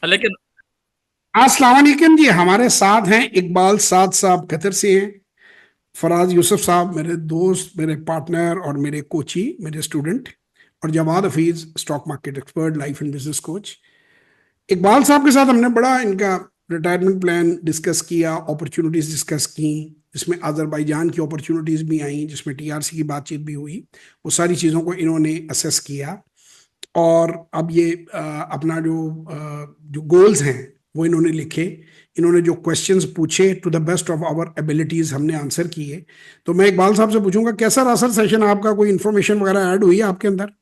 लेकिन अस्सलाम वालेकुम जी। हमारे साथ हैं इकबाल साद साहब, कतर से हैं। फराज यूसुफ साहब मेरे दोस्त, मेरे पार्टनर और मेरे कोची, मेरे स्टूडेंट। और Jawad Hafeez, stock market expert, life and business coach. Iqbal साहब के साथ हमने बड़ा इनका रिटायरमेंट प्लान डिस्कस किया, अपॉर्चुनिटीज डिस्कस की, जिसमें अजरबैजान की अपॉर्चुनिटीज भी आई, जिसमें टीआरसी की बातचीत भी हुई। वो सारी चीज़ों को इन्होंने असेस किया। और अब ये अपना जो गोल्स हैं वो इन्होंने लिखे। इन्होंने जो क्वेश्चंस पूछे, to the best of our abilities हमने आंसर किए। तो मैं इकबाल साहब से पूछूंगा, कैसा रहा सर सेशन आपका? कोई इन्फॉर्मेशन वगैरह ऐड हुई है आपके अंदर?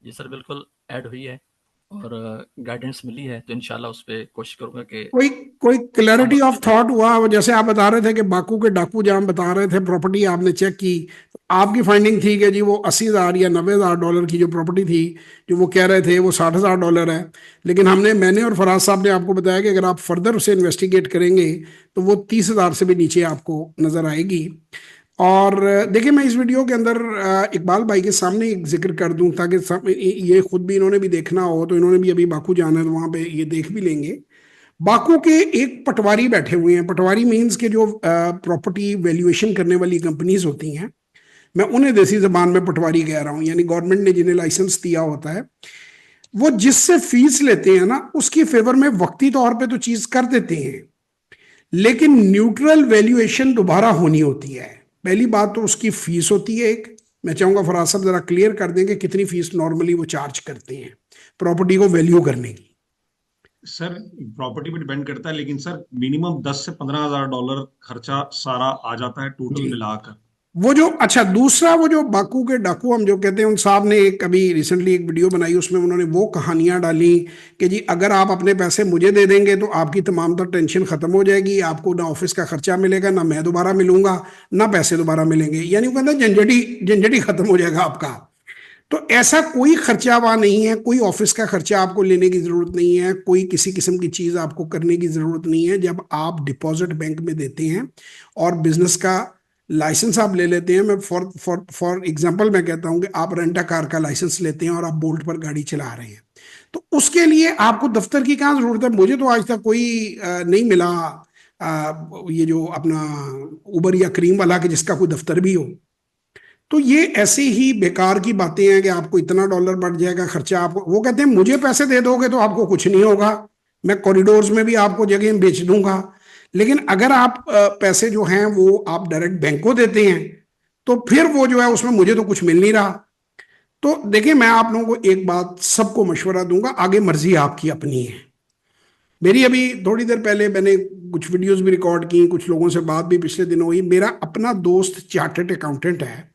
जी सर, बिल्कुल ऐड हुई है और गाइडेंस मिली है, तो इंशाल्लाह उस पे कोशिश करूंगा कि कोई कोई क्लैरिटी अमल ऑफ किया जाए। थॉट हुआ? वो जैसे आप बता रहे थे कि बाकू के डाकू जाम बता रहे थे, प्रॉपर्टी आपने चेक की, तो आपकी फाइंडिंग थी कि जी वो 80,000 या 90,000 की जो प्रॉपर्टी थी, जो वो कह रहे थे वो $60,000 है। लेकिन मैंने और फराज साहब ने आपको बताया कि अगर आप फर्दर उसे इन्वेस्टिगेट करेंगे तो वो 30,000 से भी नीचे आपको नजर आएगी। और देखिए, मैं इस वीडियो के अंदर इकबाल भाई के सामने एक जिक्र कर दूं, ताकि ये खुद भी इन्होंने भी देखना हो, तो इन्होंने भी अभी बाकू जाना है तो वहां पे ये देख भी लेंगे। बाकू के एक पटवारी बैठे हुए हैं। पटवारी मीन्स के जो प्रॉपर्टी वैल्यूएशन करने वाली कंपनीज होती हैं, मैं उन्हें देसी जबान में पटवारी कह रहा हूं, यानी गवर्नमेंट ने जिन्हें लाइसेंस दिया होता है, वो जिससे फीस लेते हैं ना, उसकी फेवर में वक्ती तौर पे तो चीज कर देते हैं, लेकिन न्यूट्रल वैल्यूएशन दोबारा होनी होती है। पहली बात तो उसकी फीस होती है एक। मैं चाहूंगा फराज साहब जरा क्लियर कर दें कि कितनी फीस नॉर्मली वो चार्ज करते हैं प्रॉपर्टी को वैल्यू करने की। सर, प्रॉपर्टी पे डिपेंड करता है, लेकिन सर मिनिमम 10 से 15 हजार डॉलर खर्चा सारा आ जाता है टोटल जी। मिलाकर। वो जो अच्छा, दूसरा वो जो बाकू के डाकू हम जो कहते हैं, उन साहब ने एक अभी रिसेंटली एक वीडियो बनाई, उसमें उन्होंने वो कहानियां डाली कि जी अगर आप अपने पैसे मुझे दे देंगे तो आपकी तमाम तर टेंशन खत्म हो जाएगी, आपको ना ऑफिस का खर्चा मिलेगा, ना मैं दोबारा मिलूंगा, ना पैसे दोबारा मिलेंगे। यानी वो कहते हैं झंझटी झंझटी खत्म हो जाएगा आपका। तो ऐसा कोई खर्चा वहां नहीं है, कोई ऑफिस का खर्चा आपको लेने की जरूरत नहीं है, कोई किसी किस्म की चीज आपको करने की जरूरत नहीं है। जब आप डिपॉजिट बैंक में देते हैं और बिजनेस का लाइसेंस आप ले लेते हैं, मैं फॉर फॉर फॉर एग्जांपल मैं कहता हूं कि आप रेंटा कार का लाइसेंस लेते हैं और आप बोल्ट पर गाड़ी चला रहे हैं, तो उसके लिए आपको दफ्तर की कहाँ जरूरत है? मुझे तो आज तक कोई नहीं मिला ये जो अपना उबर या क्रीम वाला के जिसका कोई दफ्तर भी हो। तो ये ऐसे ही बेकार की बातें हैं कि आपको इतना डॉलर बढ़ जाएगा खर्चा। आपको वो कहते हैं मुझे पैसे दे दोगे तो आपको कुछ नहीं होगा, मैं कॉरिडोर्स में भी आपको जगह बेच दूंगा। लेकिन अगर आप पैसे जो हैं वो आप डायरेक्ट बैंक को देते हैं, तो फिर वो जो है उसमें मुझे तो कुछ मिल नहीं रहा। तो देखिए, मैं आप लोगों को एक बात सबको मशवरा दूंगा, आगे मर्जी आपकी अपनी है। मेरी अभी थोड़ी देर पहले मैंने कुछ वीडियोस भी रिकॉर्ड की, कुछ लोगों से बात भी पिछले दिनों हुई। मेरा अपना दोस्त चार्टर्ड अकाउंटेंट है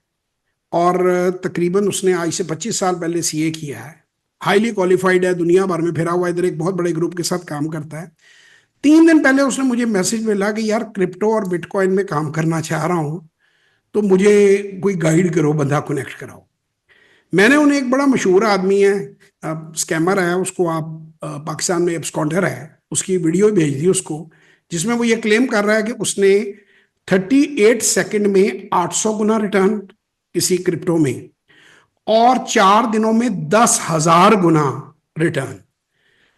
और तकरीबन उसने आज से 25 साल पहले सीए किया है। हाईली क्वालिफाइड है, दुनिया भर में फिरा हुआ है, इधर एक बहुत बड़े ग्रुप के साथ काम करता है। 3 दिन पहले उसने मुझे मैसेज मिला कि यार क्रिप्टो और बिटकॉइन में काम करना चाह रहा हूँ, तो मुझे कोई गाइड करो, बंदा कनेक्ट कराओ। मैंने उन्हें, एक बड़ा मशहूर आदमी है, स्कैमर है, उसको आप पाकिस्तान में एब्सकॉन्डर है, उसकी वीडियो भेज दी उसको, जिसमें वो ये क्लेम कर रहा है कि उसने 38 सेकंड में 800 गुना रिटर्न किसी क्रिप्टो में, और 4 दिनों में 10,000 गुना रिटर्न।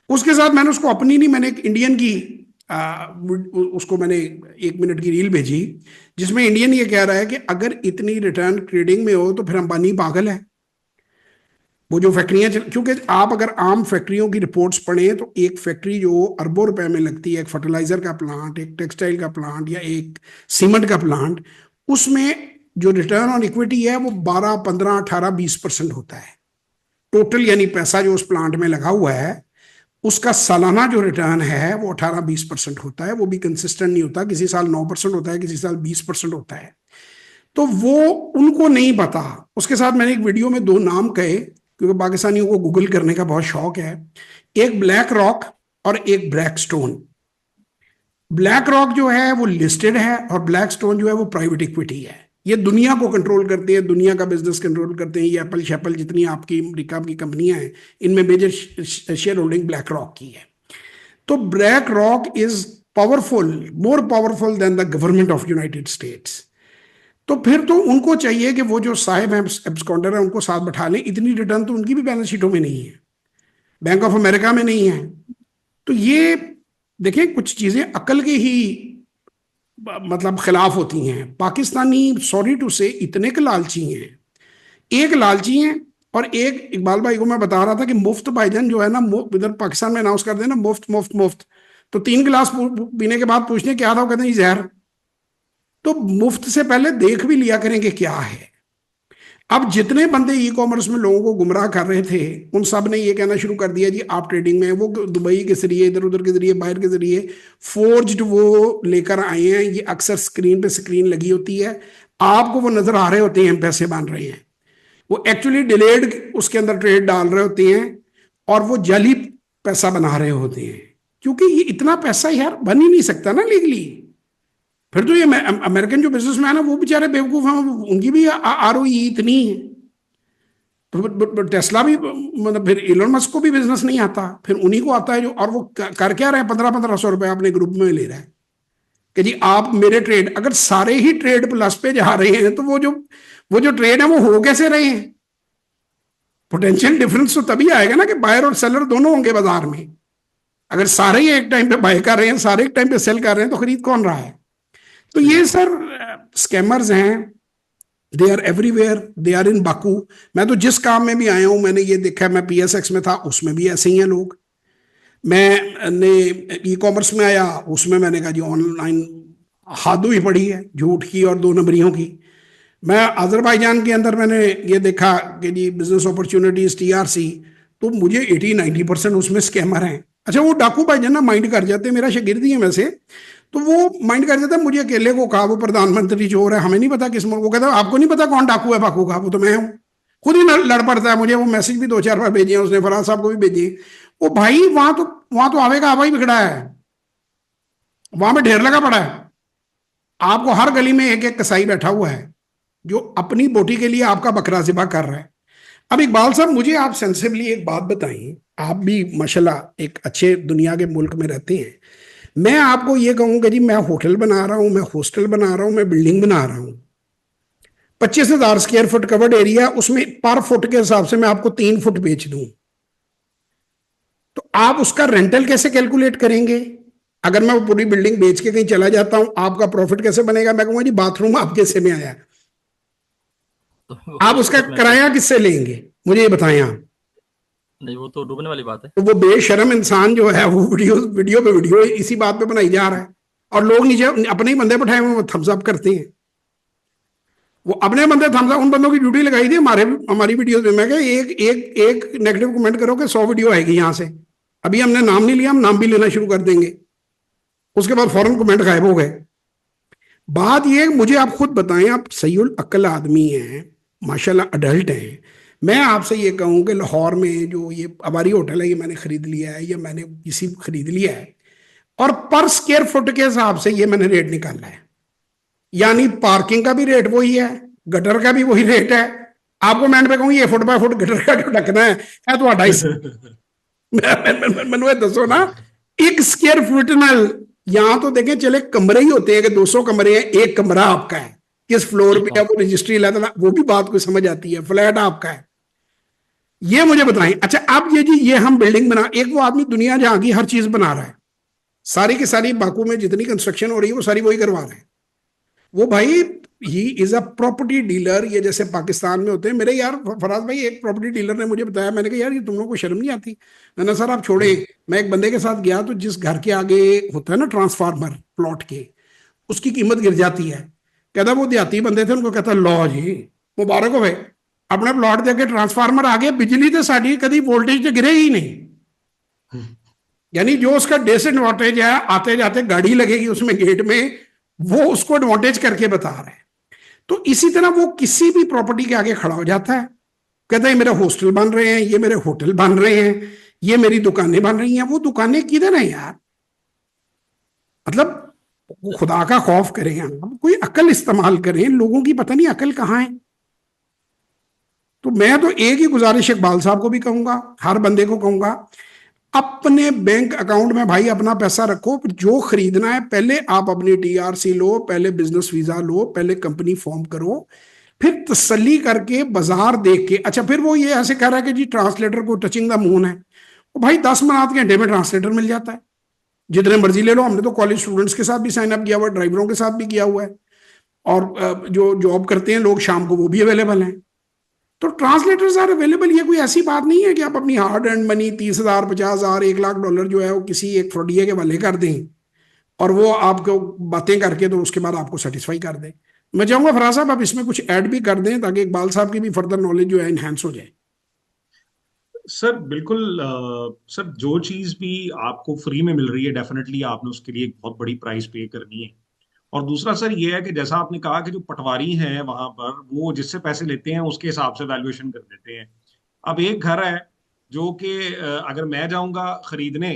उसके साथ मैंने उसको अपनी नहीं, मैंने एक इंडियन की उसको मैंने 1 मिनट की रील भेजी, जिसमें इंडियन ये कह रहा है कि अगर इतनी रिटर्न ट्रेडिंग में हो तो फिर अंबानी पागल है। वो जो फैक्ट्रियां क्योंकि आप अगर आम फैक्ट्रियों की रिपोर्ट्स पढ़ें तो एक फैक्ट्री जो अरबों रुपए में लगती है, एक फर्टिलाइजर का प्लांट, एक टेक्सटाइल का प्लांट या एक सीमेंट का प्लांट, उसमें जो रिटर्न ऑन इक्विटी है वो 12, 15, 18, 20% होता है टोटल। यानी पैसा जो उस प्लांट में लगा हुआ है, उसका सालाना जो रिटर्न है वो 18, 20% होता है। वो भी कंसिस्टेंट नहीं होता, किसी साल 9% होता है, किसी साल 20% होता है। तो वो उनको नहीं पता। उसके साथ मैंने एक वीडियो में 2 नाम कहे, क्योंकि पाकिस्तानियों को गूगल करने का बहुत शौक है। एक ब्लैक रॉक और एक ब्लैक स्टोन। ब्लैक रॉक जो है वो लिस्टेड है और ब्लैक स्टोन जो है वो प्राइवेट इक्विटी है। ये दुनिया को कंट्रोल करते हैं, दुनिया का बिजनेस कंट्रोल करते हैं। ये एप्पल शैपल जितनी आपकी अमेरिका की कंपनियां हैं, इनमें major share holding BlackRock की है। तो BlackRock is powerful, more powerful than the government of United States. तो फिर तो उनको चाहिए कि वो जो साहिब हैं एब्सकॉन्डर हैं उनको साथ बैठा लें। इतनी रिटर्न तो उनकी भी बैलेंस शीटों में नहीं है, बैंक ऑफ अमेरिका में नहीं है, तो ये देखें, कुछ चीजें अकल के ही मतलब खिलाफ होती हैं। पाकिस्तानी, सॉरी टू से, इतने के लालची हैं। एक लालची हैं, और एक, इकबाल भाई को मैं बता रहा था कि मुफ्त भाईजान जो है ना, इधर पाकिस्तान में अनाउंस कर देना मुफ्त मुफ्त मुफ्त, तो 3 गिलास पीने के बाद पूछने क्या था, वो कहते हैं जहर। तो मुफ्त से पहले देख भी लिया करेंगे क्या है। अब जितने बंदे ई कॉमर्स में लोगों को गुमराह कर रहे थे, उन सब ने ये कहना शुरू कर दिया जी आप ट्रेडिंग में, वो दुबई के जरिए, इधर उधर के जरिए, बाहर के जरिए फोर्ज्ड वो लेकर आए हैं। ये अक्सर स्क्रीन पे स्क्रीन लगी होती है, आपको वो नजर आ रहे होते हैं पैसे बन रहे हैं, वो एक्चुअली डिलेड उसके अंदर ट्रेड डाल रहे होते हैं, और वो जाली पैसा बना रहे होते हैं। क्योंकि ये इतना पैसा यार बन ही नहीं सकता ना लीगली। फिर तो ये अमेरिकन जो बिजनेसमैन है वो बेचारे बेवकूफ हैं, उनकी भी आरओई इतनी है। तो टेस्ला भी, मतलब फिर इलोन मस्क को भी बिजनेस नहीं आता, फिर उन्हीं को आता है जो, और वो कर क्या रहे हैं, 1500 रुपए अपने ग्रुप में ले रहा है कि जी आप मेरे ट्रेड, अगर सारे ही ट्रेड प्लस पे जा रहे हैं तो वो जो ट्रेड है वो हो कैसे रहे हैं। पोटेंशियल डिफरेंस तो तभी आएगा ना कि बायर और सेलर दोनों होंगे बाजार में। अगर सारे ही एक टाइम पे बाय कर रहे हैं, सारे एक टाइम पे सेल कर रहे हैं, तो खरीद कौन रहा है। तो ये सर स्कैमर्स हैं, they are everywhere, they are in Baku. मैं तो जिस काम में भी आया हूं मैंने ये देखा है, मैं पीएसएक्स में था, उसमें भी ऐसे ही हैं लोग। मैंने ई कॉमर्स में आया, उसमें मैंने कहा जी ऑनलाइन हादू ही पड़ी है झूठ की और 2 नंबरियों की। मैं अजरबैजान के अंदर मैंने ये देखा कि जी बिजनेस अपॉर्चुनिटीज टीआरसी, तो मुझे 80-90% उसमें स्कैमर हैं। अच्छा, वो डाकू भाईजान ना माइंड कर जाते हैं, मेरा शागिर्द ही है वैसे, तो वो माइंड कर जाता है, मुझे अकेले को कहा वो प्रधानमंत्री चोर है, हमें नहीं पता किस, वो कहता है आपको नहीं पता कौन डाकू है बाकू का, वो तो मैं हूँ। खुद ही लड़ पड़ता है मुझे, वो मैसेज भी 2-4 बार भेजे हैं उसने, फराज साहब को भी भेजे। वो भाई वहां तो आवे का आवा ही बिगड़ा है, वहां पे ढेर लगा पड़ा है। आपको हर गली में एक एक कसाई बैठा हुआ है जो अपनी बोटी के लिए आपका बकरा ज़िबा कर रहा है। अब इकबाल साहब, मुझे आप सेंसिबली एक बात बताइए, आप भी माशाल्लाह एक अच्छे दुनिया के मुल्क में रहते हैं। मैं आपको ये कहूंगा जी, मैं होटल बना रहा हूं, मैं हॉस्टल बना रहा हूं, मैं बिल्डिंग बना रहा हूं, 25,000 स्क्वायर फुट कवर्ड एरिया, उसमें पर फुट के हिसाब से मैं आपको 3 फुट बेच दूं, तो आप उसका रेंटल कैसे कैलकुलेट करेंगे। अगर मैं वो पूरी बिल्डिंग बेच के कहीं चला जाता हूं, आपका प्रॉफिट कैसे बनेगा। मैं कहूंगा जी बाथरूम आपके हिस्से में आया, तो वो आप उसको उसका फिर मैं किराया किससे लेंगे, मुझे ये बताएं आप। नहीं, वो तो डूबने वाली बात है। तो वो बेशरम इंसान जो है वो वीडियो वीडियो पे वीडियो इसी बात पे बनाई जा रहा है, और लोग नीचे अपने ही बंदे बैठाए हुए वो थम्स अप करते हैं। वो अपने बंदे थम्स अप, उन बंदों की ड्यूटी लगाई थी हमारी वीडियो में। मैं एक एक एक नेगेटिव कमेंट करोगे 100 वीडियो आएगी यहाँ से। अभी हमने नाम नहीं लिया, हम नाम भी लेना शुरू कर देंगे, उसके बाद फौरन कमेंट गायब हो गए। बात ये, मुझे आप खुद बताएं, आप सहीउल अक्ल आदमी हैं, माशाल्लाह अडल्ट हैं। मैं आपसे ये कहूं कि लाहौर में जो ये हमारी होटल है, ये मैंने खरीद लिया है या मैंने किसी खरीद लिया है, और पर स्क्वायर फुट के हिसाब से ये मैंने रेट निकाला है, यानी पार्किंग का भी रेट वही है, गटर का भी वही रेट है। आपको मैं पे कहूँ ये फुट बाय फुट गटर का जो ढकना है तो 2.5 मैंने दसो ना, 1 स्क्वायर फुट नाल, यहां तो देखें चले कमरे ही होते हैं कि 200 कमरे हैं, एक कमरा आपका है, किस फ्लोर ठीक पे है बात। वो रजिस्ट्री लाता, वो भी बात को समझ आती है, फ्लैट आपका है। ये मुझे बताएं। अच्छा, अब ये जी ये हम बिल्डिंग बना, एक वो आदमी दुनिया जहां की हर चीज बना रहा है, सारी की सारी बाकू में जितनी कंस्ट्रक्शन हो रही है वो सारी वही करवा रहा है। वो भाई he is a property dealer, ये जैसे पाकिस्तान में होते हैं। मेरे यार फराज भाई, एक प्रॉपर्टी डीलर ने मुझे बताया, मैंने कहा यार ये तुम लोगों को शर्म नहीं आती। मैंने, सर आप छोड़े, मैं एक बंदे के साथ गया तो जिस घर के आगे होता है ना ट्रांसफार्मर प्लॉट के, उसकी कीमत गिर जाती है। कहता वो देहाती बंदे थे, उनको कहता लो जी मुबारक हो भाई, अपने प्लॉट दे के ट्रांसफार्मर आ गया, बिजली तो साड़ी कभी वोल्टेज तो गिरेगी ही नहीं। यानी जो उसका डिसएडवांटेज है, आते जाते गाड़ी लगेगी उसमें गेट में, वो उसको एडवांटेज करके बता रहे हैं। तो इसी तरह वो किसी भी प्रॉपर्टी के आगे खड़ा हो जाता है, कहता है मेरे हॉस्टल बन रहे हैं, ये मेरे होटल बन रहे हैं, ये मेरी दुकानें बन रही हैं। वो दुकानें किधर हैं यार, मतलब खुदा का खौफ करें आप, कोई अकल इस्तेमाल करें, लोगों की पता नहीं अकल कहाँ है। तो मैं तो एक ही गुजारिश इकबाल साहब को भी कहूंगा, हर बंदे को कहूंगा, अपने बैंक अकाउंट में भाई अपना पैसा रखो, जो खरीदना है पहले आप अपनी टीआरसी लो, पहले बिजनेस वीजा लो, पहले कंपनी फॉर्म करो, फिर तसल्ली करके बाजार देख के। अच्छा, फिर वो ये ऐसे कह रहा है कि जी ट्रांसलेटर को टचिंग द मून है, भाई 10 घंटे में ट्रांसलेटर मिल जाता है, जितने मर्जी ले लो। हमने तो कॉलेज स्टूडेंट्स के साथ भी साइन अप किया हुआ है, ड्राइवरों के साथ भी किया हुआ है, और जो जॉब करते हैं लोग शाम को वो भी अवेलेबल हैं। तो ट्रांसलेटर्स आर अवेलेबल। ये कोई ऐसी बात नहीं है कि आप अपनी हार्ड एंड मनी 30,000, 50,000, $1,00,000 जो है वो किसी एक फ्रॉडिये के वाले कर दें और वो आपको बातें करके तो उसके बाद आपको सेटिस्फाई कर दें। मैं चाहूंगा फराज साहब आप इसमें कुछ ऐड भी कर दें ताकि इकबाल साहब की भी फर्दर नॉलेज जो है इनहेंस हो जाए। सर बिल्कुल सर जो चीज भी आपको फ्री में मिल रही है डेफिनेटली आपने उसके लिए एक बहुत बड़ी प्राइस पे करनी है। और दूसरा सर ये है कि जैसा आपने कहा कि जो पटवारी हैं वहां पर वो जिससे पैसे लेते हैं उसके हिसाब से वैल्यूएशन कर देते हैं। अब एक घर है जो कि अगर मैं जाऊंगा खरीदने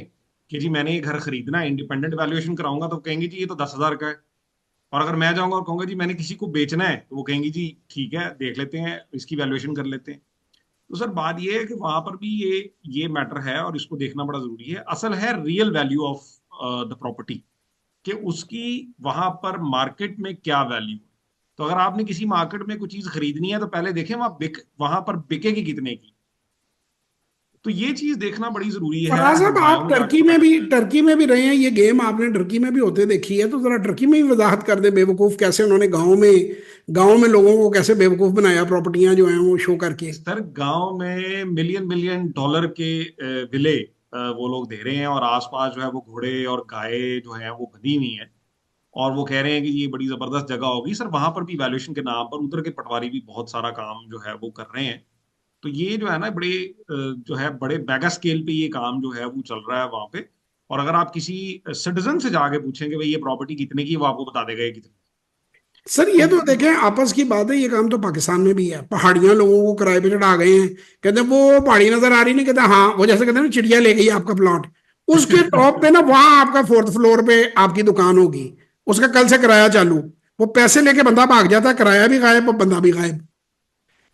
कि जी मैंने ये घर खरीदना है, इंडिपेंडेंट वैल्यूएशन कराऊंगा तो कहेंगे जी ये तो 10,000 का है। और अगर मैं जाऊंगा और कहूंगा जी मैंने किसी को बेचना है तो वो कहेंगे जी ठीक है देख लेते हैं इसकी वैल्यूएशन कर लेते हैं। तो सर बात ये है कि वहां पर भी ये मैटर है और इसको देखना बड़ा जरूरी है। असल है real value of the property, कि उसकी वहां पर मार्केट में क्या वैल्यू है। तो अगर आपने किसी मार्केट में कोई चीज खरीदनी है तो पहले देखें वहां पर बिकेगी कितने की। तो ये चीज देखना बड़ी जरूरी है फराज साहब हमसायों आप में जाके पता टर्की में भी रहे हैं, ये गेम आपने टर्की में भी होते देखी है, तो जरा टर्की में भी वजाहत कर दे बेवकूफ कैसे उन्होंने गांव में लोगों को कैसे बेवकूफ बनाया, प्रॉपर्टियां जो हैं वो शो करके। सर गांव में मिलियन मिलियन डॉलर के विले वो लोग दे रहे हैं और आसपास जो है वो घोड़े और गाय जो है वो बनी हुई है। और वो कह रहे हैं कि ये बड़ी जबरदस्त जगह होगी। सर वहां पर भी वैल्यूएशन के नाम पर उधर के पटवारी भी बहुत सारा काम जो है वो कर रहे हैं। तो ये जो है ना बड़े जो है बड़े मेगा स्केल पे ये काम जो है वो चल रहा है वहां पे। और अगर आप किसी सिटीजन से जाके पूछेंगे भाई ये प्रॉपर्टी कितने की, वो आपको बता देगा ये कितने सर तो ये तो देखें आपस की बात है, ये काम तो पाकिस्तान में भी है। पहाड़ियां लोगों को किराए पे चढ़ा गए हैं, कहते हैं वो पहाड़ी नजर आ रही नहीं, कहते हैं हाँ, वो जैसे कहते हैं ना चिड़िया ले गई आपका प्लॉट, उसके टॉप पे ना वहां आपका 4th फ्लोर पे आपकी दुकान होगी, उसका कल से किराया चालू। वो पैसे लेके बंदा भाग जाता है, किराया भी गायब और बंदा भी गायब।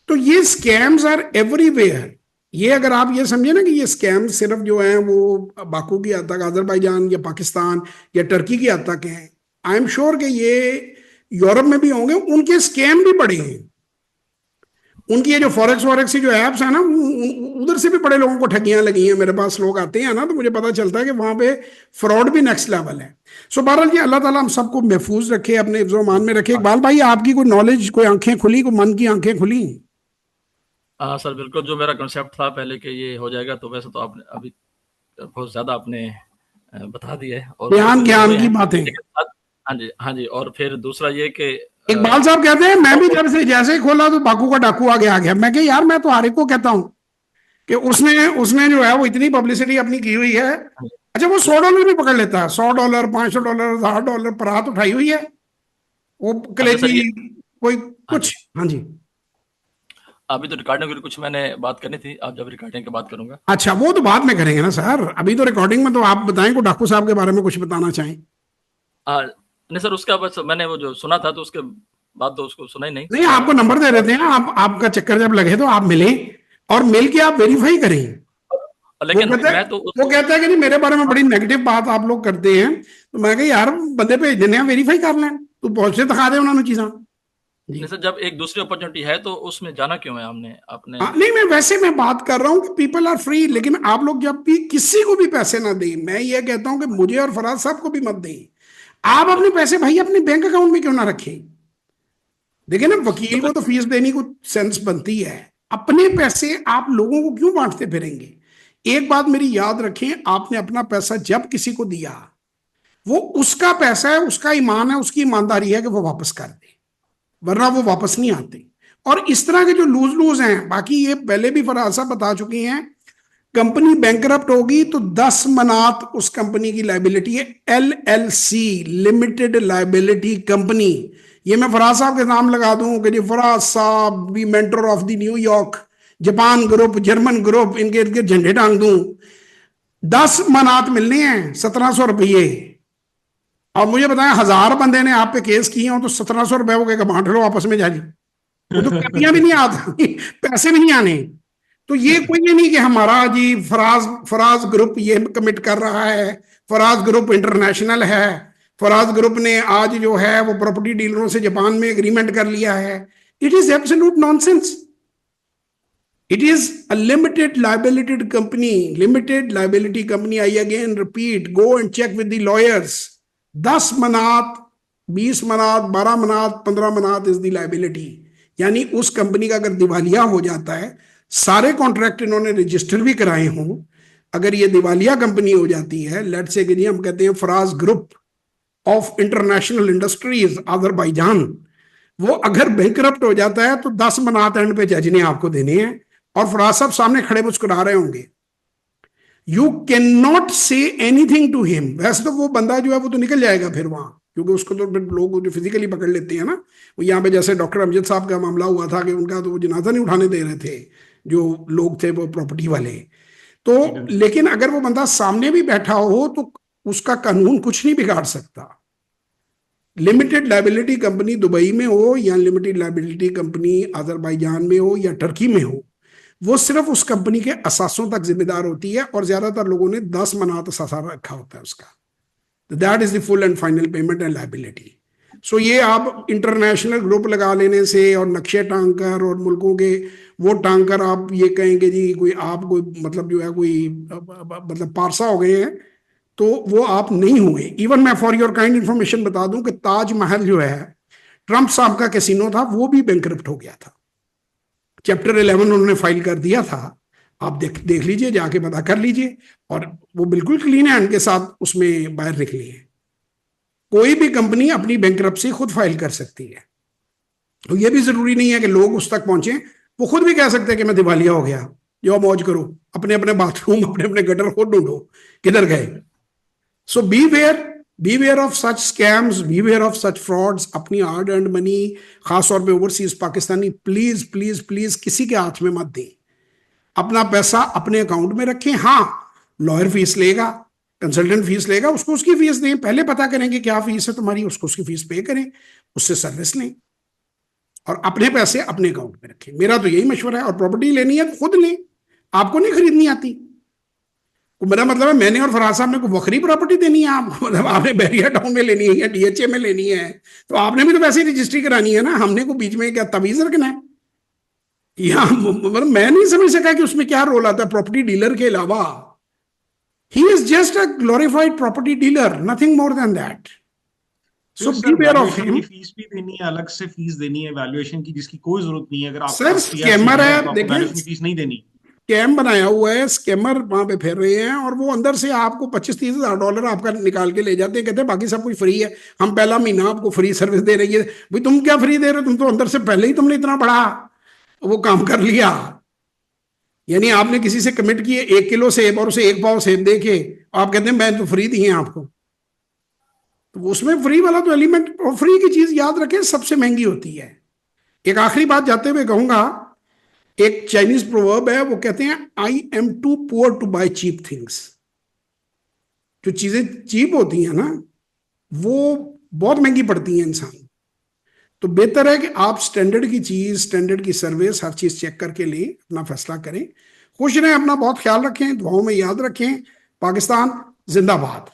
तो ये स्कैम्स आर एवरीवेयर। ये अगर आप ये समझे ना कि ये स्कैम सिर्फ जो है वो बाकू की हद तक, अजरबैजान या पाकिस्तान या टर्की की हद तक है, आई एम श्योर कि ये यूरोप में भी होंगे। उनके स्कैम भी बड़े हैं। उनकी ये जो फॉरेक्स वॉरेक्स की जो एप्स है ना, उधर से भी बड़े लोगों को ठगियां लगी हैं। मेरे पास लोग आते हैं ना तो मुझे पता चलता है कि वहां पे फ्रॉड भी नेक्स्ट लेवल है। सो बहरहाल जी अल्लाह ताला हम सबको महफूज रखे, अपने हिफ्ज़ मान में रखे। इकबाल भाई आपकी कोई नॉलेज, कोई आंखें खुली, कोई मन की आंखें खुली? हाँ सर बिल्कुल, जो मेरा कंसेप्ट था पहले कि ये हो जाएगा, तो वैसे तो आपने अभी बहुत ज़्यादा आपने बता दिया है और कुछ बयान चीज़ें ज्ञान हुए की हैं। बातें। लेकिन हाँ जी, हाँ जी। और फिर दूसरा ये कि इकबाल साहब कहते हैं मैं भी और जब से जैसे ही खोला तो बाकू का डाकू आगे आ गया। मैं कह यार मैं तो हर एक को कहता हूं कि उसने उसने जो है वो इतनी पब्लिसिटी अपनी की हुई है। अच्छा वो $100 भी पकड़ लेता है, $100, $500, $1000 पर हाथ उठाई हुई है वो अच्छा सर कलेजी। ये, कोई हाँ जी, कुछ, हाँ जी। अभी तो रिकॉर्डिंग की कुछ मैंने बात करनी थी, अब जब रिकॉर्डिंग की बात करूंगा। अच्छा वो तो बाद में करेंगे ना सर, अभी तो रिकॉर्डिंग में तो आप बताएं को डाकू साहब के बारे में कुछ बताना चाहें। नहीं सर, उसका बस मैंने वो जो सुना था तो उसके बाद तो उसको सुना ही नहीं नहीं दोबारा। आपको नंबर दे देते हैं, आप आपका चक्कर जब लगे तो आप मिलें और मिल के आप वेरीफाई करें। वो लेकिन कहता है मैं तो वो उसको, कहता है कि नहीं मेरे बारे में बड़ी नेगेटिव बात आप लोग करते हैं। तो मैं कहा यार बंदे भेज देने वेरीफाई कर लें, तू पहुंच से दिखा दे उन्होंने चीज़ा। जी नहीं सर, जब एक दूसरी अपॉर्चुनिटी है तो उसमें जाना क्यों है हमने अपने। हाँ, नहीं मैं वैसे मैं बात कर रहा हूँ कि पीपल आर फ्री, लेकिन आप लोग जब भी किसी को भी पैसे ना दें, मैं ये कहता हूं कि मुझे और फराज साहब को भी मत दें। आप अपने पैसे भाई अपने बैंक अकाउंट में क्यों ना रखें? देखिए ना, वकील जब को तो फीस देने को सेंस बनती है, अपने पैसे आप लोगों को क्यों बांटते फिरेंगे? एक बात मेरी याद रखें, आपने अपना पैसा जब किसी को दिया, वो उसका पैसा है, उसका ईमान है, उसकी ईमानदारी है कि वो वापस कर दे, वरना वो वापस नहीं आते। और इस तरह के जो लूज लूज हैं, बाकी ये पहले भी फराज साहब बता चुकी हैं, कंपनी बैंकरप्ट होगी तो 10 मनात उस कंपनी की लाइबिलिटी है, LLC, लिमिटेड लाइबिलिटी कंपनी। ये मैं फराज साहब के नाम लगा दूं कि जी फराज साहब भी mentor of the New York, Japan group, German group, इनके इर्द गिर्द झंडे टांग दूं। 10 मनात मिलने हैं, 1700 रुपये। और मुझे बताएं 1000 बंदे ने आप पे केस किए हो तो 1700 रुपये वो कहेगा बांट लो आपस में जाके। वो तो कमियां भी नहीं आती, पैसे भी नहीं आने। तो ये कोई ये नहीं कि हमारा जी फराज फराज ग्रुप ये कमिट कर रहा है, फराज ग्रुप इंटरनेशनल है, फराज ग्रुप ने आज जो है वो प्रॉपर्टी डीलरों से जापान में एग्रीमेंट कर लिया है। It is absolute nonsense. It is a limited liability company. Limited liability company, I again repeat, go and check with the lawyers. 10 मनात, 20 मनात, 12 मनात, 15 मनात इज द लाइबिलिटी। यानी उस कंपनी का अगर दिवालिया हो जाता है, सारे कॉन्ट्रैक्ट इन्होंने रजिस्टर भी कराए हों, अगर ये दिवालिया कंपनी हो जाती है, लेट से कि हम कहते हैं Faraz group of international industries Azerbaijan, वो अगर बैंकरप्ट हो जाता है तो 10 मनात एंड पे जज ने आपको देने हैं और फराज साहब सामने खड़े मुस्कुरा रहे होंगे। You can not say anything to him. वैसे तो वो बंदा जो है वो तो निकल जाएगा फिर वहां, क्योंकि उसको तो लोग जो फिजिकली पकड़ लेते हैं ना, वो यहाँ पे जैसे डॉक्टर अमजद साहब का मामला हुआ था कि उनका तो वो जनाजा नहीं उठाने दे रहे थे जो लोग थे वो प्रॉपर्टी वाले। तो लेकिन अगर वो बंदा सामने भी बैठा हो तो उसका कानून कुछ नहीं बिगाड़ सकता। लिमिटेड लाइबिलिटी कंपनी दुबई में हो या लिमिटेड लाइबिलिटी कंपनी अजरबैजान में हो या टर्की में हो, वो सिर्फ उस कंपनी के असासों तक जिम्मेदार होती है और ज्यादातर लोगों ने 10 मनात असासा रखा होता है उसका। That is the full and final payment and liability. So ये आप इंटरनेशनल ग्रुप लगा लेने से और नक्शे टांकर और मुल्कों के वो टांकर आप ये कहेंगे जी कोई आप कोई मतलब जो है कोई मतलब पारसा हो गए हैं, तो वो आप नहीं हुए। इवन मैं फॉर योर काइंड इंफॉर्मेशन बता दूं कि ताजमहल जो है ट्रंप साहब का कैसीनो था, वो भी बैंकरप्ट हो गया था। चैप्टर 11 उन्होंने फाइल कर दिया था, आप देख लीजिए, जाके पता कर लीजिए, और वो बिल्कुल क्लीन हैंड के साथ उसमें बाहर निकली है। कोई भी कंपनी अपनी बैंकरप्सी खुद फाइल कर सकती है, तो ये भी जरूरी नहीं है कि लोग उस तक पहुंचे। वो खुद भी कह सकते हैं कि मैं दिवालिया हो गया, जो मौज करो, अपने अपने बाथरूम अपने अपने गटर खुद ढूंढो किधर गए। सो beware of such scams, beware of such frauds। अपनी हार्ड अर्न्ड मनी, खासतौर पे overseas Pakistani, please please please किसी के हाथ में मत दें। अपना पैसा अपने अकाउंट में रखें। हाँ, लॉयर फीस लेगा, कंसल्टेंट फीस लेगा, उसको उसकी फीस दें। पहले पता करें कि क्या फीस है तुम्हारी, उसको उसकी फीस पे करें, उससे सर्विस लें और अपने पैसे अपने अकाउंट में रखें। मेरा तो यही मशवरा है। और प्रॉपर्टी लेनी है तो खुद लें, आपको नहीं खरीदनी आती। मेरा मतलब है मैंने और फराज साहब ने कोई वखरी प्रॉपर्टी देनी है आपको, मतलब आपने बैरिया टाउन में लेनी है या डीएचए में लेनी है, तो आपने भी तो वैसे ही रजिस्ट्री करानी है ना। हमने को बीच में क्या तवीज रखना है? या मतलब मैं नहीं समझ सका कि उसमें क्या रोल आता है प्रॉपर्टी डीलर के अलावा। He is just a glorified property dealer, nothing more than that. So beware of him. Fees भी देनी है, अलग से फीस देनी है वैल्यूएशन की, जिसकी कोई जरूरत नहीं है। अगर आप सर स्कैमर है, देखिए फीस नहीं देनी, स्कैम बनाया हुआ है, स्कैमर वहां पे फिर रहे हैं और वो अंदर से आपको 25-30 हजार डॉलर आपका निकाल के ले जाते हैं, कहते हैं बाकी सब कुछ फ्री है, हम पहला महीना आपको फ्री सर्विस दे रही है। भाई तुम क्या फ्री दे रहे हो, तुम तो अंदर से पहले ही तुमने इतना बड़ा वो काम कर लिया। यानी आपने किसी से कमिट किए 1 किलो सेब और उसे 1 पाव सेब दे के आप कहते हैं मैं तो फ्री दिए आपको। तो उसमें फ्री वाला तो एलिमेंट, और फ्री की चीज याद रखें सबसे महंगी होती है। एक आखिरी बात जाते हुए कहूंगा, एक चाइनीज प्रोवर्ब है, वो कहते हैं I am too poor to buy cheap things. जो चीजें चीप होती हैं ना, वो बहुत महंगी पड़ती हैं इंसान। तो बेहतर है कि आप स्टैंडर्ड की चीज, स्टैंडर्ड की सर्विस, हर चीज चेक करके लें, अपना फैसला करें। खुश रहें, अपना बहुत ख्याल रखें, दुआओं में याद रखें। पाकिस्तान जिंदाबाद।